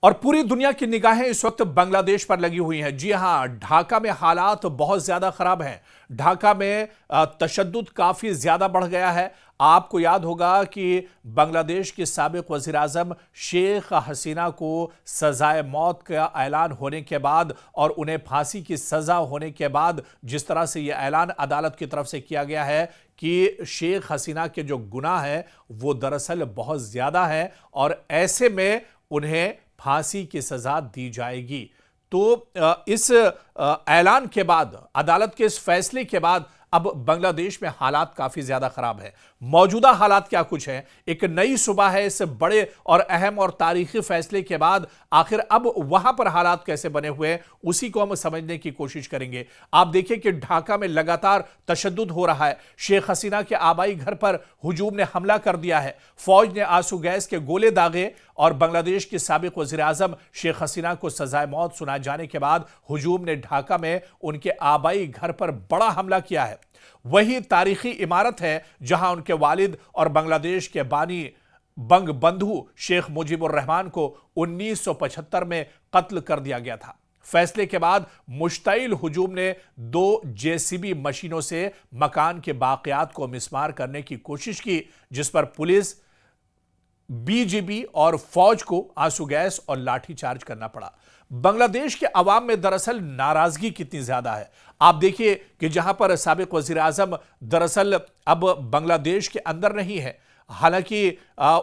और पूरी दुनिया की निगाहें इस वक्त बांग्लादेश पर लगी हुई हैं। जी हां, ढाका में हालात बहुत ज्यादा खराब हैं। ढाका में तशद्दुद काफी ज्यादा बढ़ गया है। आपको याद होगा कि बांग्लादेश के साबिक वजीर आजम शेख हसीना को सजाए मौत का ऐलान होने के बाद और उन्हें फांसी की सजा होने के बाद जिस तरह से यह ऐलान अदालत की तरफ से किया गया है कि शेख हसीना के जो गुनाह है वो दरअसल बहुत ज्यादा है और ऐसे में उन्हें फांसी की सजा दी जाएगी। तो इस ऐलान के बाद, अदालत के इस फैसले के बाद अब बांग्लादेश में हालात काफी ज्यादा खराब है। मौजूदा हालात क्या कुछ हैं, एक नई सुबह है इस बड़े और अहम और तारीखी फैसले के बाद आखिर अब वहां पर हालात कैसे बने हुए हैं उसी को हम समझने की कोशिश करेंगे। आप देखिए कि ढाका में लगातार तशद्दुद हो रहा है। शेख हसीना के आबाई घर पर हुजूम ने हमला कर दिया है। फौज ने आंसू गैस के गोले दागे और बांग्लादेश के साबिक वजीर आजम शेख हसीना को सजाए मौत सुनाए जाने के बाद हुजूम ने ढाका में उनके आबाई घर पर बड़ा हमला किया है। वही तारीखी इमारत है जहां उनके वालिद और बांग्लादेश के बानी बंगबंधु शेख मुजीबुर रहमान को 1975 में कत्ल कर दिया गया था। फैसले के बाद मुश्तइल हुजूम ने 2 जेसीबी मशीनों से मकान के बाकियात को मिसमार करने की कोशिश की, जिस पर पुलिस, बीजीबी और फौज को आंसू गैस और लाठीचार्ज करना पड़ा। बांग्लादेश के अवाम में दरअसल नाराजगी कितनी ज्यादा है। आप देखिए कि जहां पर साबिक वजीर आजम दरअसल अब बांग्लादेश के अंदर नहीं है, हालांकि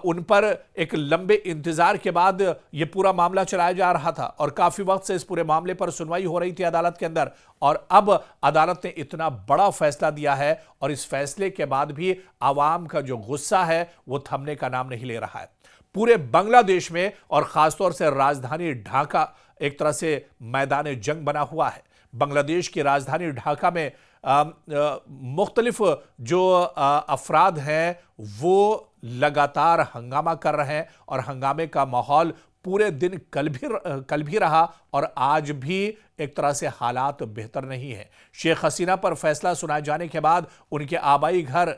उन पर एक लंबे इंतजार के बाद यह पूरा मामला चलाया जा रहा था और काफी वक्त से इस पूरे मामले पर सुनवाई हो रही थी अदालत के अंदर, और अब अदालत ने इतना बड़ा फैसला दिया है और इस फैसले के बाद भी आवाम का जो गुस्सा है वो थमने का नाम नहीं ले रहा है। पूरे बांग्लादेश में और खासतौर से राजधानी ढाका एक तरह से मैदान जंग बना हुआ है। बांग्लादेश की राजधानी ढाका में मुख्तलिफ जो अफराद हैं वो लगातार हंगामा कर रहे हैं और हंगामे का माहौल पूरे दिन कल भी रहा और आज भी एक तरह से हालात बेहतर नहीं है। शेख हसीना पर फैसला सुनाए जाने के बाद उनके आबाई घर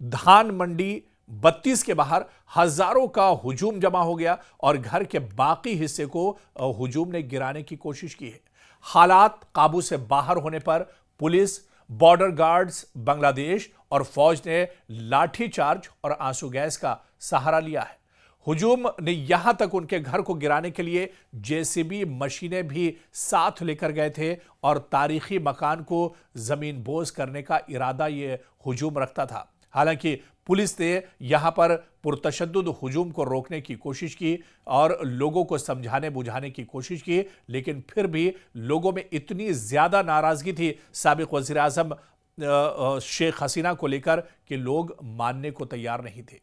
धान मंडी 32 के बाहर हजारों का हुजूम जमा हो गया और घर के बाकी हिस्से को हुजूम ने गिराने की कोशिश की है। हालात काबू से बाहर होने पर पुलिस, बॉर्डर गार्ड्स, बांग्लादेश और फौज ने लाठीचार्ज और आंसू गैस का सहारा लिया है। हुजूम ने यहां तक उनके घर को गिराने के लिए जेसीबी मशीनें भी साथ लेकर गए थे और तारीखी मकान को जमीन बोझ करने का इरादा यह हुजूम रखता था। हालांकि पुलिस ने यहां पर पुरतशद्दुद हुजूम को रोकने की कोशिश की और लोगों को समझाने बुझाने की कोशिश की, लेकिन फिर भी लोगों में इतनी ज्यादा नाराजगी थी साबिक वजीर आजम शेख हसीना को लेकर कि लोग मानने को तैयार नहीं थे।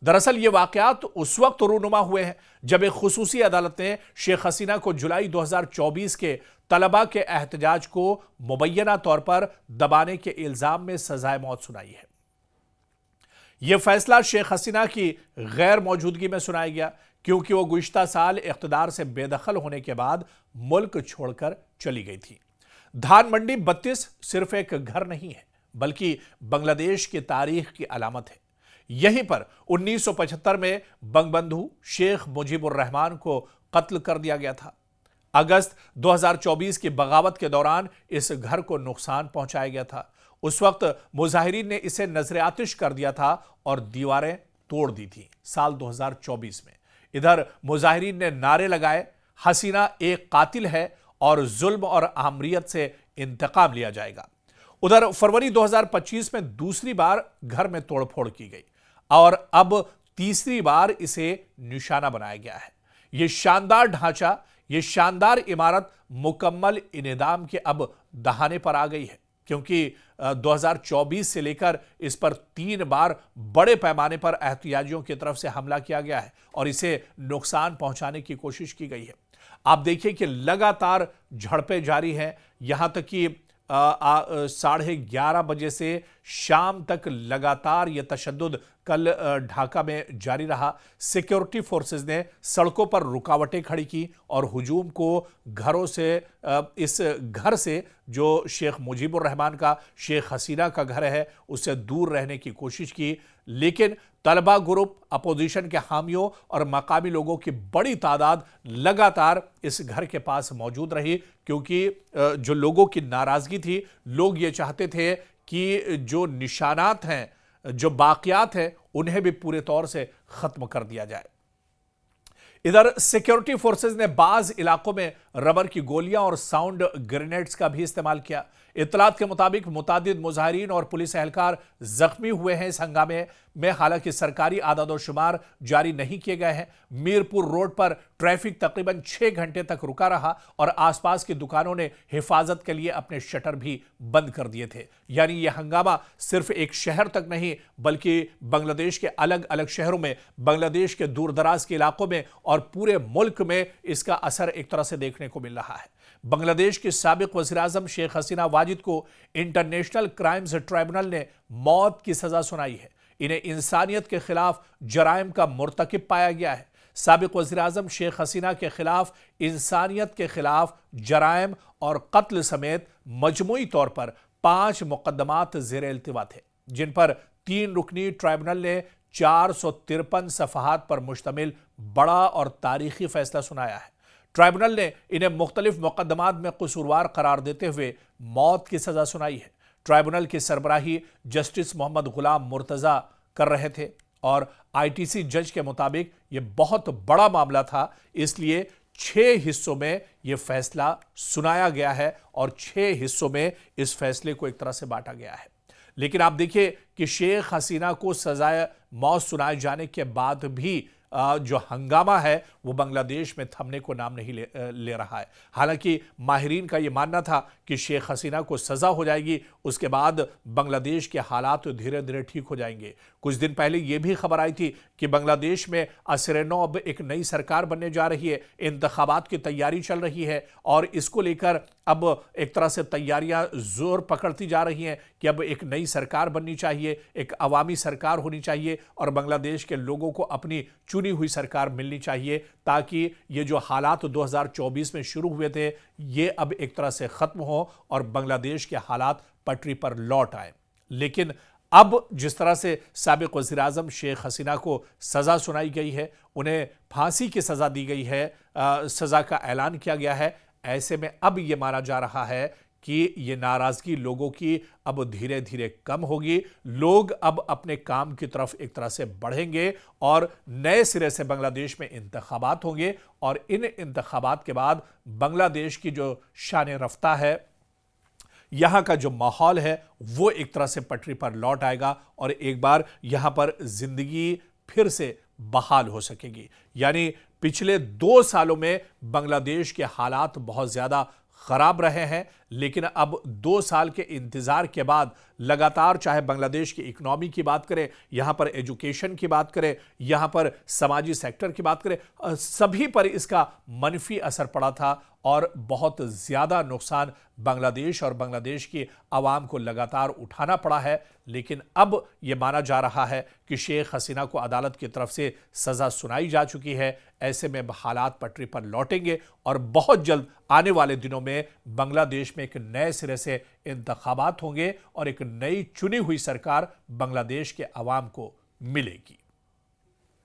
दरअसल ये वाकयात उस वक्त रूनुमा हुए हैं जब एक खुसूसी अदालत ने शेख हसीना को जुलाई 2024 के तलबा के एहतजाज को मुबैना तौर पर दबाने के इल्जाम में सजाए मौत सुनाई है। यह फैसला शेख हसीना की गैर मौजूदगी में सुनाया गया क्योंकि वो गुज़िश्ता साल इख्तिदार से बेदखल होने के बाद मुल्क छोड़कर चली गई थी। धान मंडी 32 सिर्फ एक घर नहीं है बल्कि बांग्लादेश की तारीख की अलामत है। यहीं पर 1975 में बंगबंधु शेख मुजीबुर रहमान को कत्ल कर दिया गया था। अगस्त 2024 की बगावत के दौरान इस घर को नुकसान पहुंचाया गया था। उस वक्त मुजाहिरीन ने इसे नजर आतिश कर दिया था और दीवारें तोड़ दी थी। साल 2024 में इधर मुजाहिरीन ने नारे लगाए, हसीना एक कातिल है और जुल्म और आमरियत से इंतकाम लिया जाएगा। उधर फरवरी 2025 में दूसरी बार घर में तोड़फोड़ की गई और अब तीसरी बार इसे निशाना बनाया गया है। यह शानदार ढांचा, यह शानदार इमारत मुकम्मल इनेदाम के अब दहाने पर आ गई है क्योंकि 2024 से लेकर इस पर 3 बार बड़े पैमाने पर एहतियाजियों की तरफ से हमला किया गया है और इसे नुकसान पहुंचाने की कोशिश की गई है। आप देखिए कि लगातार झड़पें जारी हैं, यहां तक कि 11:30 बजे से शाम तक लगातार यह तशद्दुद कल ढाका में जारी रहा। सिक्योरिटी फोर्सेस ने सड़कों पर रुकावटें खड़ी की और हुजूम को घरों से इस घर से जो शेख मुजीबुर रहमान का, शेख हसीना का घर है, उससे दूर रहने की कोशिश की। लेकिन तलबा ग्रुप, अपोजिशन के हामियों और मकामी लोगों की बड़ी तादाद लगातार इस घर के पास मौजूद रही, क्योंकि जो लोगों की नाराजगी थी, लोग ये चाहते थे कि जो निशानात हैं, जो बाकियात हैं, उन्हें भी पूरे तौर से खत्म कर दिया जाए। इधर सिक्योरिटी फोर्सेस ने बाज इलाकों में रबर की गोलियां और साउंड ग्रेनेड्स का भी इस्तेमाल किया। इत्तलात के मुताबिक मुतादिद मुजाहिरीन और पुलिस एहलकार जख्मी हुए हैं इस हंगामे में। हालांकि सरकारी आदादोशुमार जारी नहीं किए गए हैं। मीरपुर रोड पर ट्रैफिक तकरीबन 6 घंटे तक रुका रहा और आसपास की दुकानों ने हिफाजत के लिए अपने शटर भी बंद कर दिए थे। यानी यह हंगामा सिर्फ एक शहर तक नहीं, बल्कि बांग्लादेश के अलग अलग शहरों में, बांग्लादेश के दूर दराज के इलाकों में और पूरे मुल्क में इसका असर एक तरह से देखने को मिल रहा है। बांग्लादेश के साबिक वज़ीर-ए-आज़म शेख हसीना वाजिद को इंटरनेशनल क्राइम्स ट्राइब्यूनल ने मौत की सजा सुनाई है। इन्हें इंसानियत के खिलाफ जराइम का मुर्तकिब पाया गया है। साबिक वज़ीर-ए-आज़म शेख हसीना के खिलाफ इंसानियत के खिलाफ जराइम और कत्ल समेत मजमूई तौर पर 5 मुकदमात ज़ेर-ए-इल्तिवा थे, जिन पर 3 रुकनी ट्राइब्यूनल ने 453 सफ़हात पर मुश्तमिल बड़ा और तारीखी फैसला सुनाया है। ट्राइब्यूनल ने इन्हें मुख्तलिफ मुकदमात में कसूरवार करार देते हुए मौत की सजा सुनाई है। ट्राइब्यूनल की सरबराही जस्टिस मोहम्मद गुलाम मुर्तज़ा कर रहे थे और आईटीसी जज के मुताबिक यह बहुत बड़ा मामला था, इसलिए 6 हिस्सों में यह फैसला सुनाया गया है और 6 हिस्सों में इस फैसले को एक तरह से बांटा गया है। लेकिन आप देखिए कि शेख हसीना को सजाए मौत सुनाए जाने के बाद भी जो हंगामा है वो बांग्लादेश में थमने को नाम नहीं ले रहा है। हालांकि माहिरीन का ये मानना था कि शेख हसीना को सजा हो जाएगी, उसके बाद बांग्लादेश के हालात धीरे धीरे ठीक हो जाएंगे। कुछ दिन पहले ये भी खबर आई थी कि बांग्लादेश में असर-ए-नौ अब एक नई सरकार बनने जा रही है, इंतखाबात की तैयारी चल रही है और इसको लेकर अब एक तरह से तैयारियां जोर पकड़ती जा रही हैं कि अब एक नई सरकार बननी चाहिए, एक अवामी सरकार होनी चाहिए और बांग्लादेश के लोगों को अपनी चुनी हुई सरकार मिलनी चाहिए, ताकि ये जो हालात 2024 में शुरू हुए थे ये अब एक तरह से खत्म हो और बांग्लादेश के हालात पटरी पर लौट आए। लेकिन अब जिस तरह से साबिक वज़ीर-ए-आज़म शेख हसीना को सजा सुनाई गई है, उन्हें फांसी की सजा दी गई है, सजा का ऐलान किया गया है, ऐसे में अब यह माना जा रहा है कि ये नाराजगी लोगों की अब धीरे धीरे कम होगी। लोग अब अपने काम की तरफ एक तरह से बढ़ेंगे और नए सिरे से बांग्लादेश में इंतखाबात होंगे और इन इंतखाबात के बाद बांग्लादेश की जो शान रफ्ता है, यहां का जो माहौल है, वो एक तरह से पटरी पर लौट आएगा और एक बार यहां पर जिंदगी फिर से बहाल हो सकेगी। यानी पिछले 2 सालों में बांग्लादेश के हालात बहुत ज्यादा खराब रहे हैं, लेकिन अब 2 साल के इंतजार के बाद लगातार, चाहे बांग्लादेश की इकोनॉमी की बात करें, यहां पर एजुकेशन की बात करें, यहां पर समाजी सेक्टर की बात करें, सभी पर इसका मनफी असर पड़ा था और बहुत ज्यादा नुकसान बांग्लादेश और बांग्लादेश की आवाम को लगातार उठाना पड़ा है। लेकिन अब यह माना जा रहा है कि शेख हसीना को अदालत की तरफ से सजा सुनाई जा चुकी है। ऐसे में हालात पटरी पर लौटेंगे और बहुत जल्द आने वाले दिनों में बांग्लादेश में एक नए सिरे से इंतखाबात होंगे और एक नई चुनी हुई सरकार बांग्लादेश के अवाम को मिलेगी।